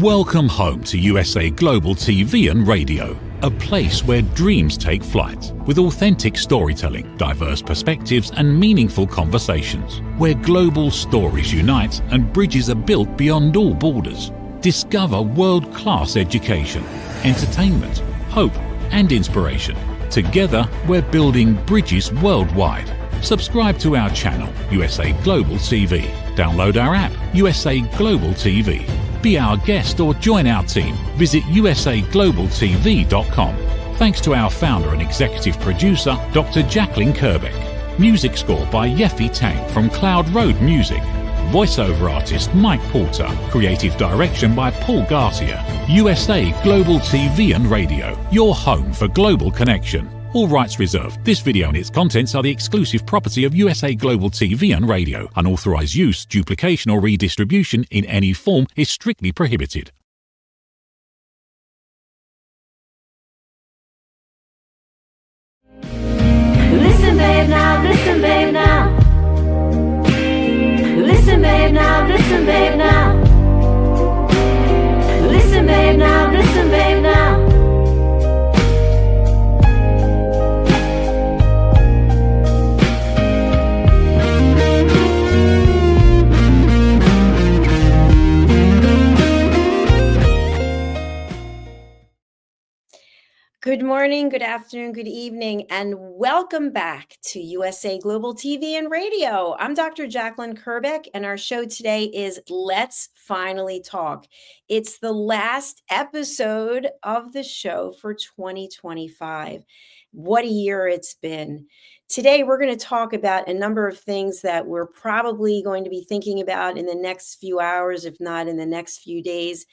Welcome home to USA Global TV and Radio, a place where dreams take flight, with authentic storytelling, diverse perspectives and meaningful conversations, where global stories unite and bridges are built beyond all borders. Discover world-class education, entertainment, hope and inspiration. Together, we're building bridges worldwide. Subscribe to our channel, USA Global TV. Download our app, USA Global TV. Be our guest or join our team. Visit usaglobaltv.com. Thanks to our founder and executive producer, Dr. Jacalyn Kerbeck. Music score by Yeffy Tang from Cloud Road Music. Voiceover artist Mike Porter. Creative direction by Paul Garcia. USA Global TV and Radio, your home for global connection. All rights reserved. This video and its contents are the exclusive property of USA Global TV and Radio. Unauthorized use, duplication or redistribution in any form is strictly prohibited. Listen, babe, now, listen, babe, now. Listen, babe, now, listen, babe, now. Listen, babe, now, listen, babe, now. Good morning, good afternoon, good evening, and welcome back to USA Global TV and Radio. I'm Dr. Jacalyn Kerbeck, and our show today is Let's Finally Talk. It's the last episode of the show for 2025. What a year it's been. Today, we're going to talk about a number of things that we're probably going to be thinking about in the next few hours, if not in the next few days.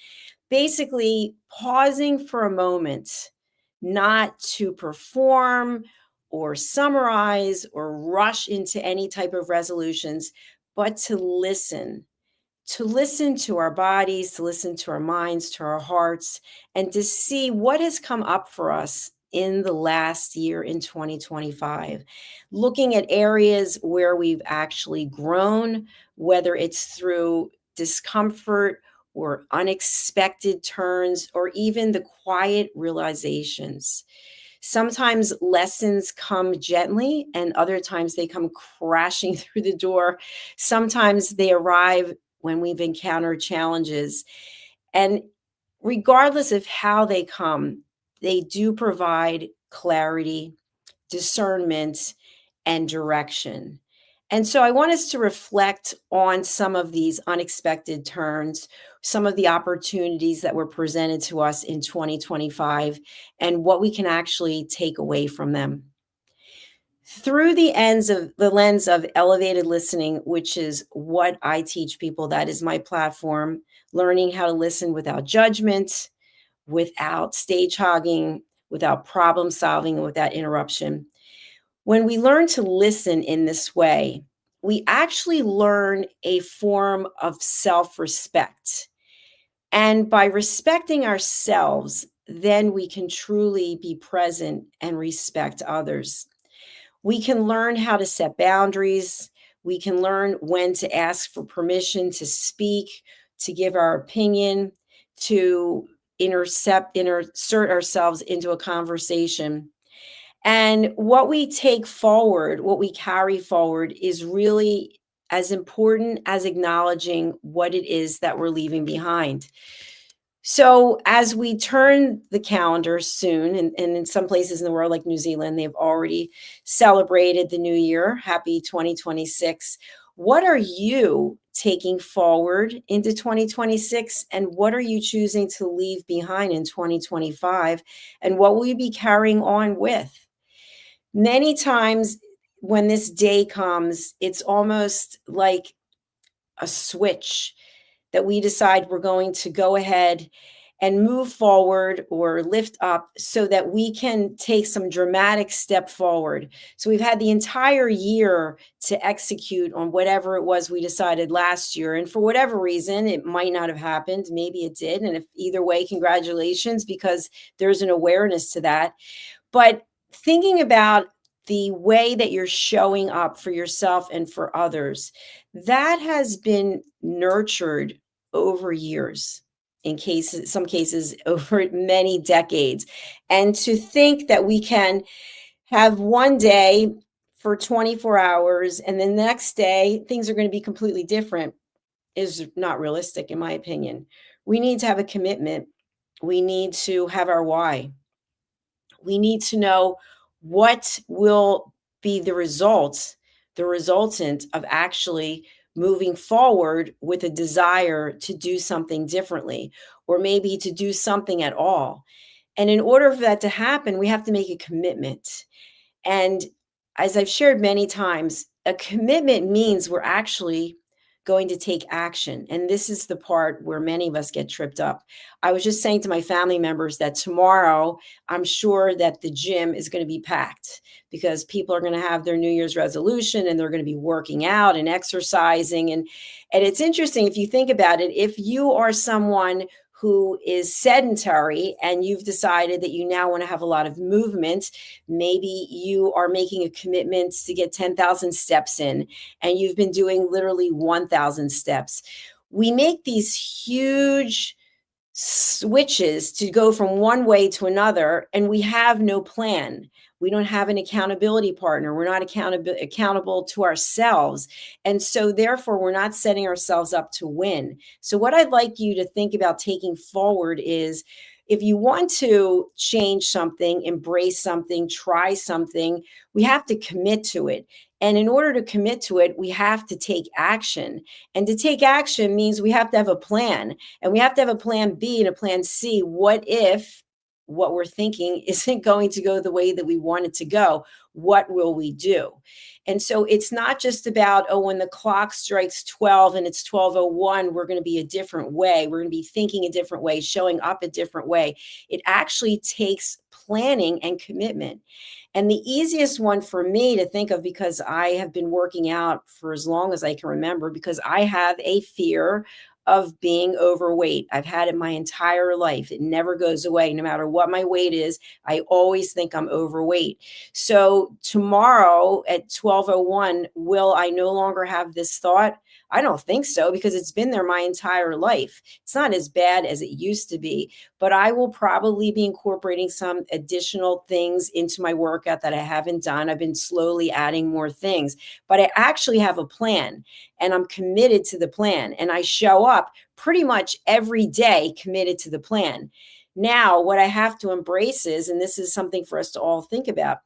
Basically, pausing for a moment, not to perform or summarize or rush into any type of resolutions, but to listen to our bodies, to listen to our minds, to our hearts, and to see what has come up for us in the last year in 2025. Looking at areas where we've actually grown, whether it's through discomfort or unexpected turns, or even the quiet realizations. Sometimes lessons come gently, and other times they come crashing through the door. Sometimes they arrive when we've encountered challenges. And regardless of how they come, they do provide clarity, discernment, and direction. And so I want us to reflect on some of these unexpected turns, some of the opportunities that were presented to us in 2025, and what we can actually take away from them. Through the lens of elevated listening, which is what I teach people, that is my platform, learning how to listen without judgment, without stage hogging, without problem solving, and without interruption. When we learn to listen in this way, we actually learn a form of self-respect. And by respecting ourselves, then we can truly be present and respect others. We can learn how to set boundaries. We can learn when to ask for permission to speak, to give our opinion, to insert ourselves into a conversation. And what we take forward, what we carry forward, is really as important as acknowledging what it is that we're leaving behind. So as we turn the calendar soon, and in some places in the world like New Zealand, they've already celebrated the new year. Happy 2026. What are you taking forward into 2026? And what are you choosing to leave behind in 2025? And what will you be carrying on with? Many times when this day comes, it's almost like a switch that we decide we're going to go ahead and move forward or lift up so that we can take some dramatic step forward. So we've had the entire year to execute on whatever it was we decided last year. And for whatever reason, it might not have happened. Maybe it did. And if either way, congratulations, because there's an awareness to that. But thinking about the way that you're showing up for yourself and for others, that has been nurtured over years. in some cases over many decades. And to think that we can have one day for 24 hours and the next day things are going to be completely different is not realistic, in my opinion. We need to have a commitment. We need to have our why. We need to know what will be the resultant of actually moving forward with a desire to do something differently, or maybe to do something at all. And in order for that to happen, we have to make a commitment. And as I've shared many times, a commitment means we're actually going to take action. And this is the part where many of us get tripped up. I was just saying to my family members that tomorrow, I'm sure that the gym is going to be packed because people are going to have their New Year's resolution and they're going to be working out and exercising. And it's interesting if you think about it, if you are someone who is sedentary and you've decided that you now want to have a lot of movement, maybe you are making a commitment to get 10,000 steps in and you've been doing literally 1,000 steps. We make these huge switches to go from one way to another and we have no plan. We don't have an accountability partner. We're not accountable to ourselves. And so therefore we're not setting ourselves up to win. So what I'd like you to think about taking forward is, if you want to change something, embrace something, try something, we have to commit to it. And in order to commit to it, we have to take action. And to take action means we have to have a plan. And we have to have a plan B and a plan C. What if what we're thinking isn't going to go the way that we want it to go? What will we do? And so it's not just about, oh, when the clock strikes 12 and it's 12:01, we're going to be a different way. We're going to be thinking a different way, showing up a different way. It actually takes planning and commitment. And the easiest one for me to think of, because I have been working out for as long as I can remember, because I have a fear of being overweight. I've had it my entire life. It never goes away. No matter what my weight is, I always think I'm overweight. So tomorrow at 12:01, will I no longer have this thought? I don't think so, because it's been there my entire life. It's not as bad as it used to be, but I will probably be incorporating some additional things into my workout that I haven't done. I've been slowly adding more things, but I actually have a plan and I'm committed to the plan, and I show up pretty much every day committed to the plan. Now, what I have to embrace is, and this is something for us to all think about,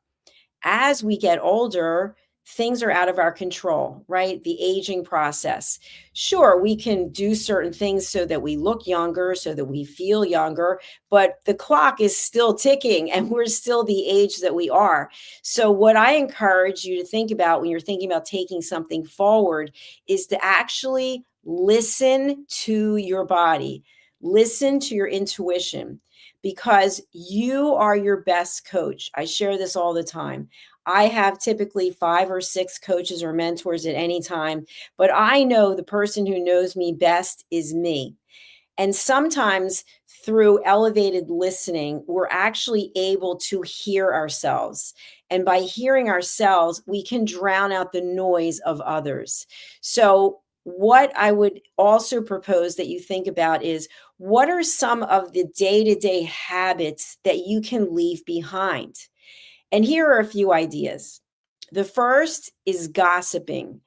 as we get older, things are out of our control, right? The aging process. Sure, we can do certain things so that we look younger, so that we feel younger, but the clock is still ticking and we're still the age that we are. So what I encourage you to think about when you're thinking about taking something forward is to actually listen to your body, listen to your intuition, because you are your best coach. I share this all the time. I have typically 5 or 6 coaches or mentors at any time, but I know the person who knows me best is me. And sometimes through elevated listening, we're actually able to hear ourselves. And by hearing ourselves, we can drown out the noise of others. So what I would also propose that you think about is, what are some of the day-to-day habits that you can leave behind? And here are a few ideas. The first is gossiping.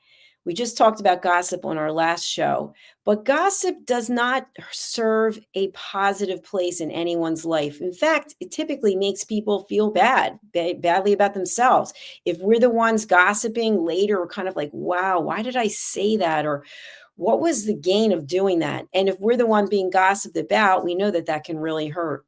We just talked about gossip on our last show, but gossip does not serve a positive place in anyone's life. In fact, it typically makes people feel badly about themselves. If we're the ones gossiping later, we're kind of like, wow, why did I say that? Or what was the gain of doing that? And if we're the one being gossiped about, we know that that can really hurt.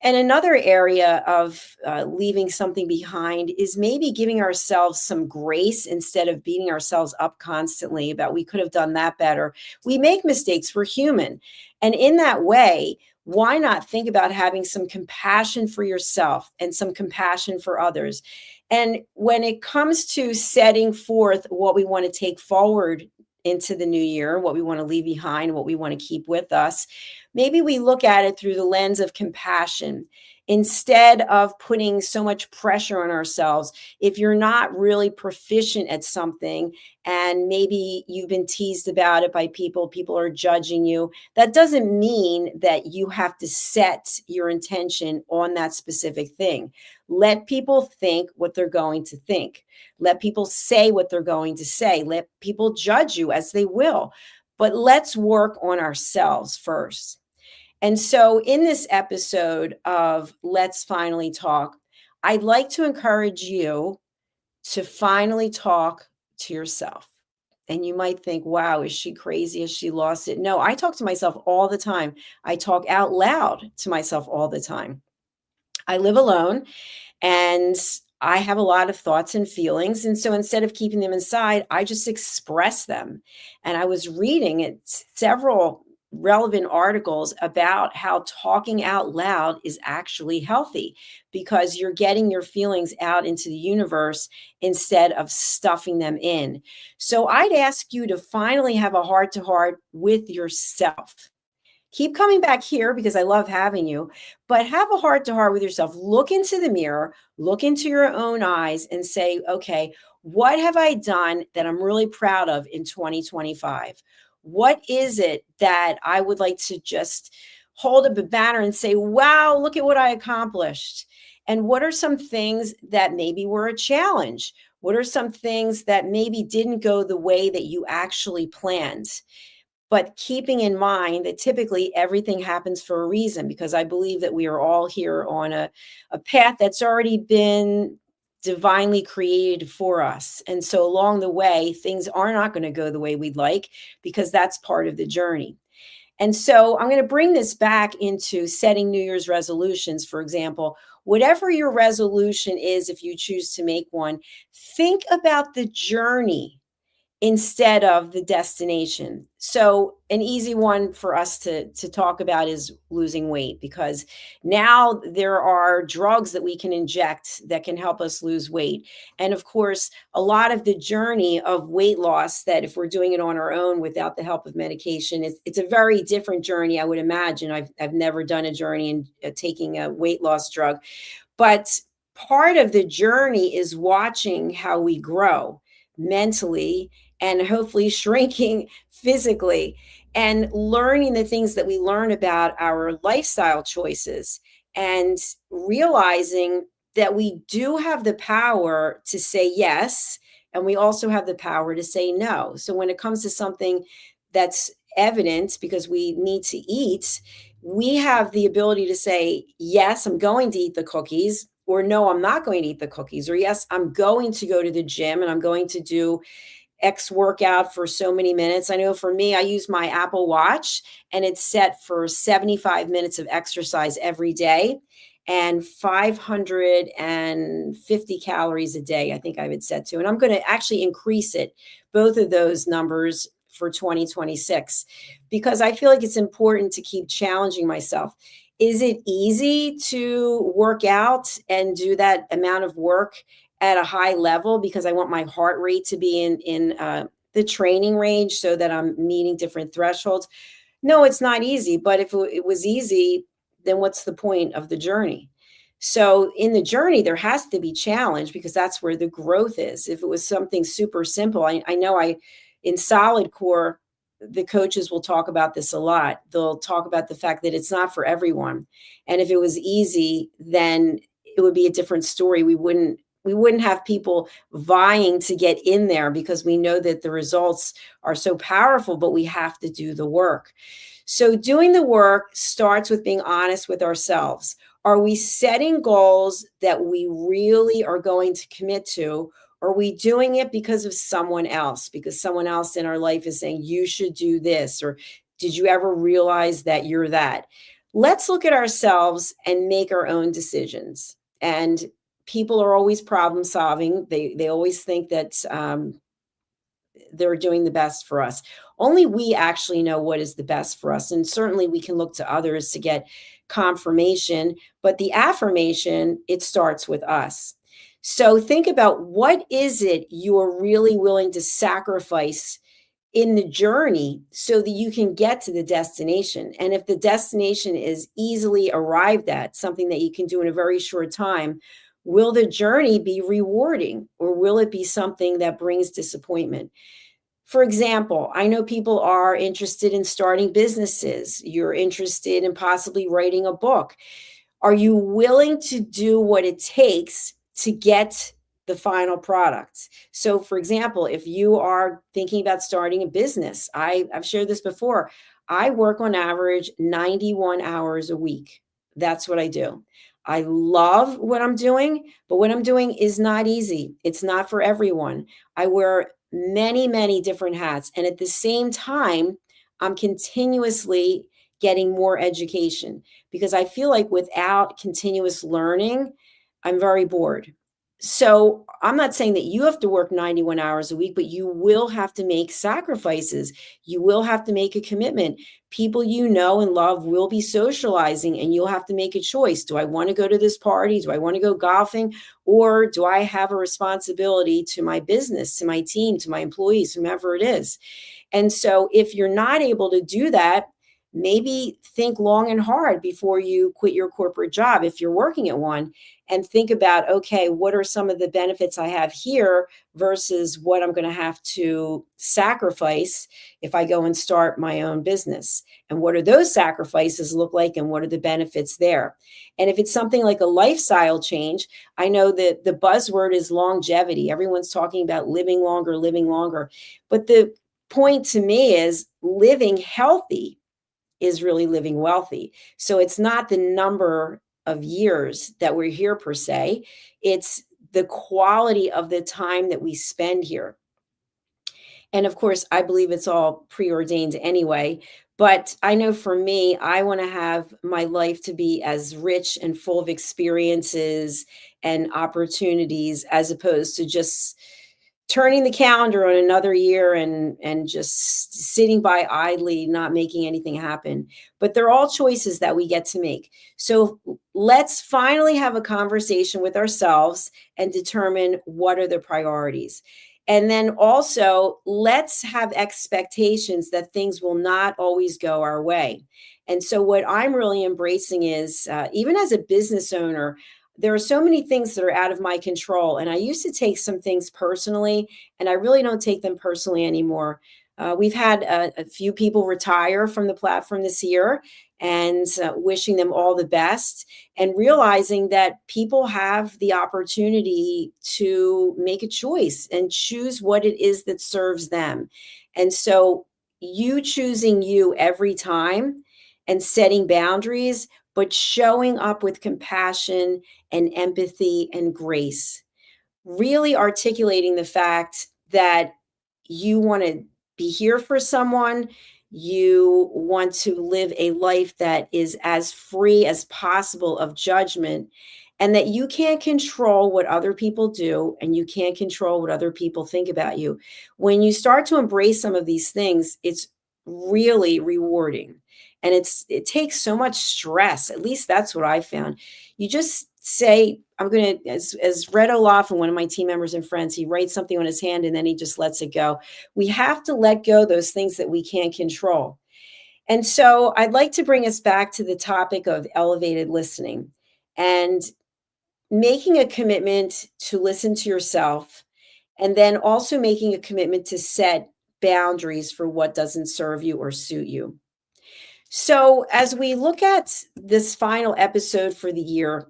And another area of leaving something behind is maybe giving ourselves some grace instead of beating ourselves up constantly about, we could have done that better. We make mistakes. We're human. And in that way, why not think about having some compassion for yourself and some compassion for others? And when it comes to setting forth what we want to take forward into the new year, what we want to leave behind, what we want to keep with us, maybe we look at it through the lens of compassion instead of putting so much pressure on ourselves. If you're not really proficient at something and maybe you've been teased about it by people, people are judging you, that doesn't mean that you have to set your intention on that specific thing. Let people think what they're going to think. Let people say what they're going to say. Let people judge you as they will. But let's work on ourselves first. And so, in this episode of Let's Finally Talk, I'd like to encourage you to finally talk to yourself. And you might think, wow, is she crazy? Has she lost it? No, I talk to myself all the time. I talk out loud to myself all the time. I live alone and I have a lot of thoughts and feelings. And so instead of keeping them inside, I just express them. And I was reading several relevant articles about how talking out loud is actually healthy because you're getting your feelings out into the universe instead of stuffing them in. So I'd ask you to finally have a heart to heart with yourself. Keep coming back here because I love having you, but have a heart to heart with yourself. Look into the mirror, look into your own eyes and say, okay, what have I done that I'm really proud of in 2025? What is it that I would like to just hold up a banner and say, wow, look at what I accomplished? And what are some things that maybe were a challenge? What are some things that maybe didn't go the way that you actually planned? But keeping in mind that typically everything happens for a reason, because I believe that we are all here on a path that's already been divinely created for us. And so along the way, things are not going to go the way we'd like because that's part of the journey. And so I'm going to bring this back into setting New Year's resolutions, for example. Whatever your resolution is, if you choose to make one, think about the journey instead of the destination. So an easy one for us to talk about is losing weight, because now there are drugs that we can inject that can help us lose weight. And of course, a lot of the journey of weight loss, that if we're doing it on our own without the help of medication, it's a very different journey, I would imagine. I've never done a journey in taking a weight loss drug, but part of the journey is watching how we grow mentally and hopefully shrinking physically, and learning the things that we learn about our lifestyle choices, and realizing that we do have the power to say yes, and we also have the power to say no. So when it comes to something that's evident because we need to eat, we have the ability to say, yes, I'm going to eat the cookies, or no, I'm not going to eat the cookies, or yes, I'm going to go to the gym and I'm going to do X workout for so many minutes. I know for me, I use my Apple Watch and it's set for 75 minutes of exercise every day and 550 calories a day, I think I have it set to. And I'm going to actually increase it, both of those numbers, for 2026, because I feel like it's important to keep challenging myself. Is it easy to work out and do that amount of work at a high level because I want my heart rate to be in the training range so that I'm meeting different thresholds? No, it's not easy. But if it was easy, then what's the point of the journey? So in the journey, there has to be challenge because that's where the growth is. If it was something super simple, I know in solid core, the coaches will talk about this a lot. They'll talk about the fact that it's not for everyone. And if it was easy, then it would be a different story. We wouldn't have people vying to get in there because we know that the results are so powerful, but we have to do the work. So doing the work starts with being honest with ourselves. Are we setting goals that we really are going to commit to? Or are we doing it because of someone else? Because someone else in our life is saying, you should do this, or did you ever realize that you're that? Let's look at ourselves and make our own decisions. And people are always problem solving. They always think that they're doing the best for us. Only we actually know what is the best for us. And certainly we can look to others to get confirmation, but the affirmation, it starts with us. So think about, what is it you are really willing to sacrifice in the journey so that you can get to the destination. And if the destination is easily arrived at, something that you can do in a very short time, will the journey be rewarding or will it be something that brings disappointment? For example, I know people are interested in starting businesses. You're interested in possibly writing a book. Are you willing to do what it takes to get the final product? So, for example, if you are thinking about starting a business, I've shared this before. I work on average 91 hours a week. That's what I do. I love what I'm doing, but what I'm doing is not easy. It's not for everyone. I wear many, many different hats. And at the same time, I'm continuously getting more education because I feel like without continuous learning, I'm very bored. So I'm not saying that you have to work 91 hours a week, but you will have to make sacrifices. You will have to make a commitment. People you know and love will be socializing, and you'll have to make a choice. Do I want to go to this party? Do I want to go golfing? Or do I have a responsibility to my business, to my team, to my employees, whomever it is? And so if you're not able to do that, maybe think long and hard before you quit your corporate job if you're working at one, and think about, okay, what are some of the benefits I have here versus what I'm going to have to sacrifice if I go and start my own business? And what do those sacrifices look like and what are the benefits there? And if it's something like a lifestyle change, I know that the buzzword is longevity. Everyone's talking about living longer, living longer. But the point to me is living healthy is really living wealthy. So it's not the number of years that we're here per se, it's the quality of the time that we spend here. And of course, I believe it's all preordained anyway. But I know for me, I want to have my life to be as rich and full of experiences and opportunities as opposed to just turning the calendar on another year and just sitting by idly not making anything happen. But they're all choices that we get to make. So let's finally have a conversation with ourselves and determine what are the priorities. And then also, let's have expectations that things will not always go our way. And so, what I'm really embracing is even as a business owner, there are so many things that are out of my control. And I used to take some things personally, and I really don't take them personally anymore. We've had a few people retire from the platform this year, and wishing them all the best and realizing that people have the opportunity to make a choice and choose what it is that serves them. And so you choosing you every time and setting boundaries, but showing up with compassion and empathy and grace, really articulating the fact that you want to be here for someone. You want to live a life that is as free as possible of judgment, and that you can't control what other people do and you can't control what other people think about you. When you start to embrace some of these things, it's really rewarding. And it takes so much stress. At least that's what I found. You just say, I'm going to, as Red Olaf and one of my team members and friends, he writes something on his hand and then he just lets it go. We have to let go those things that we can't control. And so I'd like to bring us back to the topic of elevated listening and making a commitment to listen to yourself, and then also making a commitment to set boundaries for what doesn't serve you or suit you. So, as we look at this final episode for the year,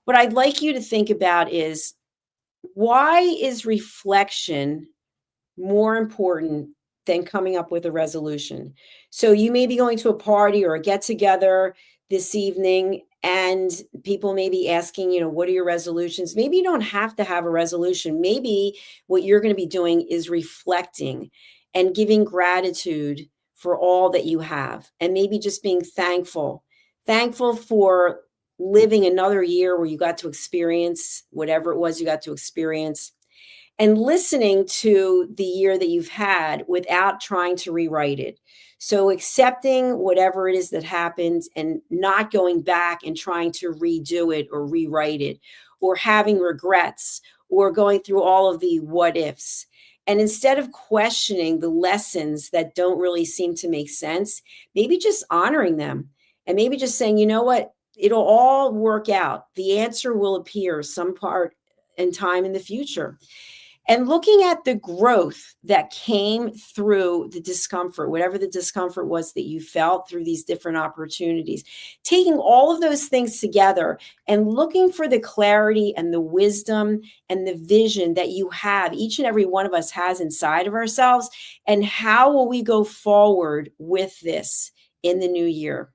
what I'd like you to think about is, why is reflection more important than coming up with a resolution? So you may be going to a party or a get together this evening, and people may be asking, what are your resolutions? Maybe you don't have to have a resolution. Maybe what you're going to be doing is reflecting and giving gratitude for all that you have, and maybe just being thankful for living another year where you got to experience whatever it was you got to experience, and listening to the year that you've had without trying to rewrite it. So accepting whatever it is that happened and not going back and trying to redo it or rewrite it, or having regrets or going through all of the what ifs. And instead of questioning the lessons that don't really seem to make sense, maybe just honoring them and maybe just saying, you know what, it'll all work out. The answer will appear some part in time in the future. And looking at the growth that came through the discomfort, whatever the discomfort was that you felt through these different opportunities, taking all of those things together and looking for the clarity and the wisdom and the vision that you have, each and every one of us has inside of ourselves, and how will we go forward with this in the new year?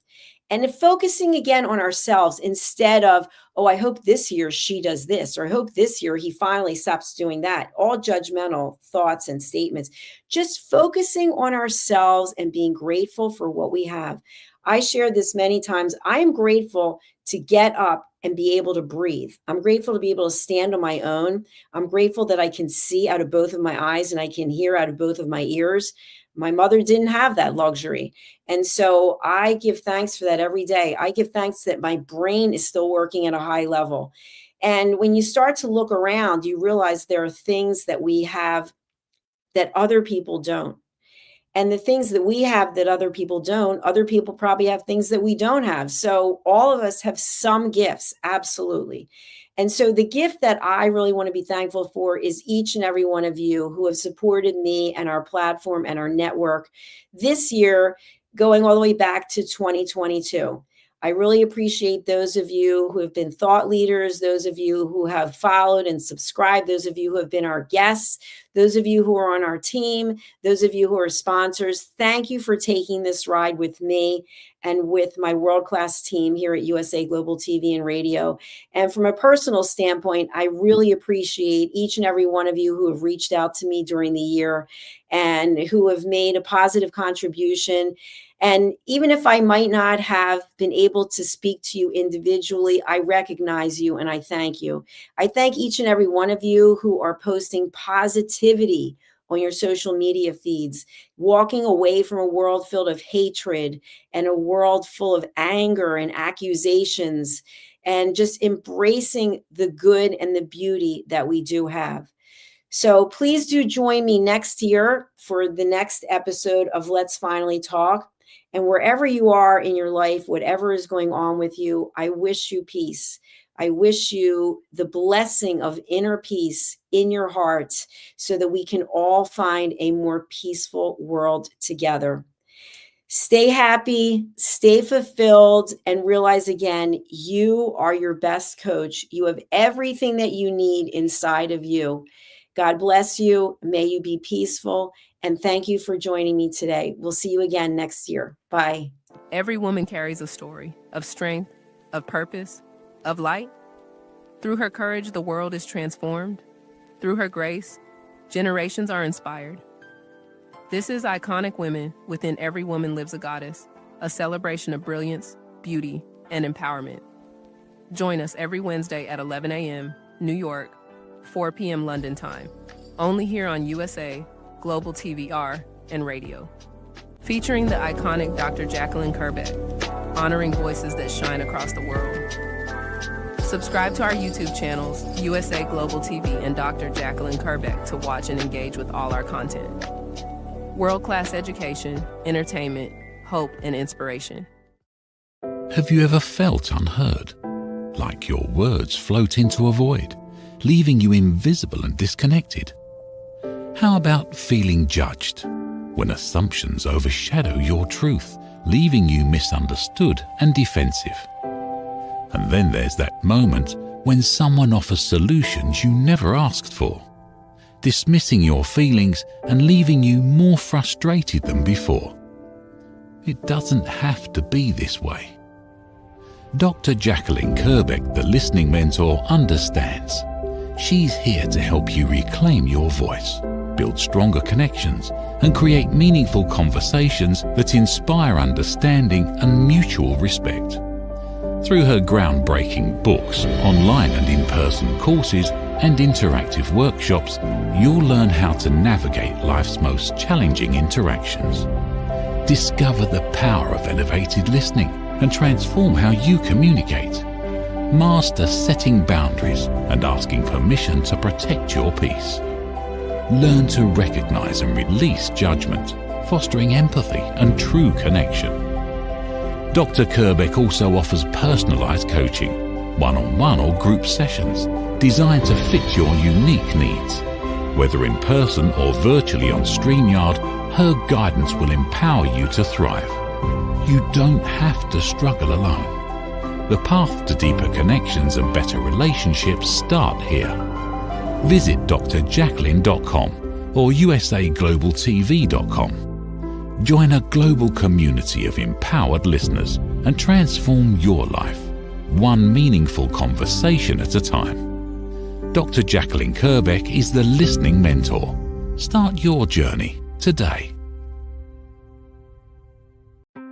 And if focusing again on ourselves instead of, oh, I hope this year she does this, or I hope this year he finally stops doing that, all judgmental thoughts and statements, just focusing on ourselves and being grateful for what we have. I shared this many times. I am grateful to get up and be able to breathe. I'm grateful to be able to stand on my own. I'm grateful that I can see out of both of my eyes and I can hear out of both of my ears. My mother didn't have that luxury. And so I give thanks for that every day. I give thanks that my brain is still working at a high level. And when you start to look around, you realize there are things that we have that other people don't. And the things that we have that other people don't, other people probably have things that we don't have. So all of us have some gifts, absolutely. And so the gift that I really want to be thankful for is each and every one of you who have supported me and our platform and our network this year, going all the way back to 2022. I really appreciate those of you who have been thought leaders, those of you who have followed and subscribed, those of you who have been our guests, those of you who are on our team, those of you who are sponsors. Thank you for taking this ride with me and with my world-class team here at USA Global TV and Radio. And from a personal standpoint, I really appreciate each and every one of you who have reached out to me during the year and who have made a positive contribution. And even if I might not have been able to speak to you individually, I recognize you and I thank you. I thank each and every one of you who are posting positivity on your social media feeds, walking away from a world filled of hatred and a world full of anger and accusations, and just embracing the good and the beauty that we do have. So please do join me next year for the next episode of Let's Finally Talk. And wherever you are in your life, whatever is going on with you, I wish you peace. I wish you the blessing of inner peace in your heart so that we can all find a more peaceful world together. Stay happy, stay fulfilled, and realize again, you are your best coach. You have everything that you need inside of you. God bless you. May you be peaceful. And thank you for joining me today. We'll see you again next year. Bye. Every woman carries a story of strength, of purpose, of light. Through her courage, the world is transformed. Through her grace, generations are inspired. This is Iconic Women. Within every woman lives a goddess, a celebration of brilliance, beauty, and empowerment. Join us every Wednesday at 11 a.m. New York, 4 p.m. London time. Only here on USA Global TVR and Radio. Featuring the iconic Dr. Jacalyn Kerbeck, honoring voices that shine across the world. Subscribe to our YouTube channels, USA Global TV and Dr. Jacalyn Kerbeck, to watch and engage with all our content. World-class education, entertainment, hope, and inspiration. Have you ever felt unheard? Like your words float into a void, leaving you invisible and disconnected? How about feeling judged, when assumptions overshadow your truth, leaving you misunderstood and defensive? And then there's that moment when someone offers solutions you never asked for, dismissing your feelings and leaving you more frustrated than before. It doesn't have to be this way. Dr. Jacalyn Kerbeck, the listening mentor, understands. She's here to help you reclaim your voice, build stronger connections, and create meaningful conversations that inspire understanding and mutual respect. Through her groundbreaking books, online and in-person courses, and interactive workshops, you'll learn how to navigate life's most challenging interactions. Discover the power of elevated listening and transform how you communicate. Master setting boundaries and asking permission to protect your peace. Learn to recognize and release judgment, fostering empathy and true connection. Dr. Kerbeck also offers personalized coaching, one-on-one or group sessions, designed to fit your unique needs. Whether in person or virtually on StreamYard, her guidance will empower you to thrive. You don't have to struggle alone. The path to deeper connections and better relationships start here. Visit drjacalyn.com or usaglobaltv.com. Join a global community of empowered listeners and transform your life, one meaningful conversation at a time. Dr. Jacalyn Kerbeck is the listening mentor. Start your journey today.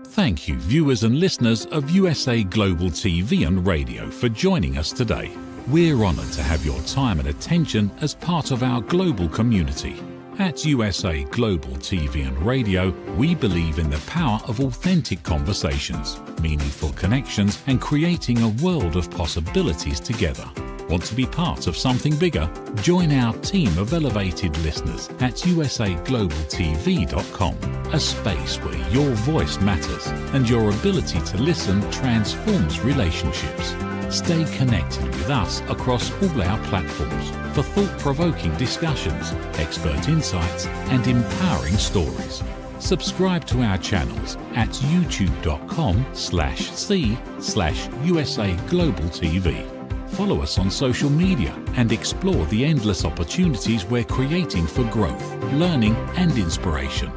Thank you, viewers and listeners of USA Global TV and Radio, for joining us today. We're honored to have your time and attention as part of our global community. At USA Global TV and Radio, we believe in the power of authentic conversations, meaningful connections, and creating a world of possibilities together. Want to be part of something bigger? Join our team of elevated listeners at usaglobaltv.com, a space where your voice matters and your ability to listen transforms relationships. Stay connected with us across all our platforms for thought-provoking discussions, expert insights, and empowering stories. Subscribe to our channels at youtube.com/c/USAGlobalTV. Follow us on social media and explore the endless opportunities we're creating for growth, learning, and inspiration.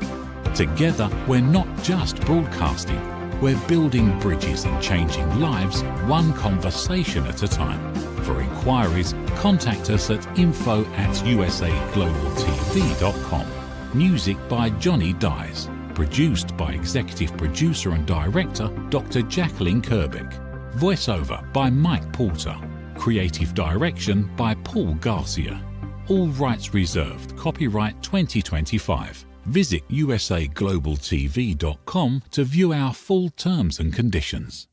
Together, we're not just broadcasting, we're building bridges and changing lives one conversation at a time. For inquiries, contact us at info@usaglobaltv.com. Music by Johnny Dies. Produced by Executive Producer and Director Dr. Jacalyn Kerbeck. Voiceover by Mike Porter. Creative Direction by Paul Garcia. All rights reserved. Copyright 2025. Visit usaglobaltv.com to view our full terms and conditions.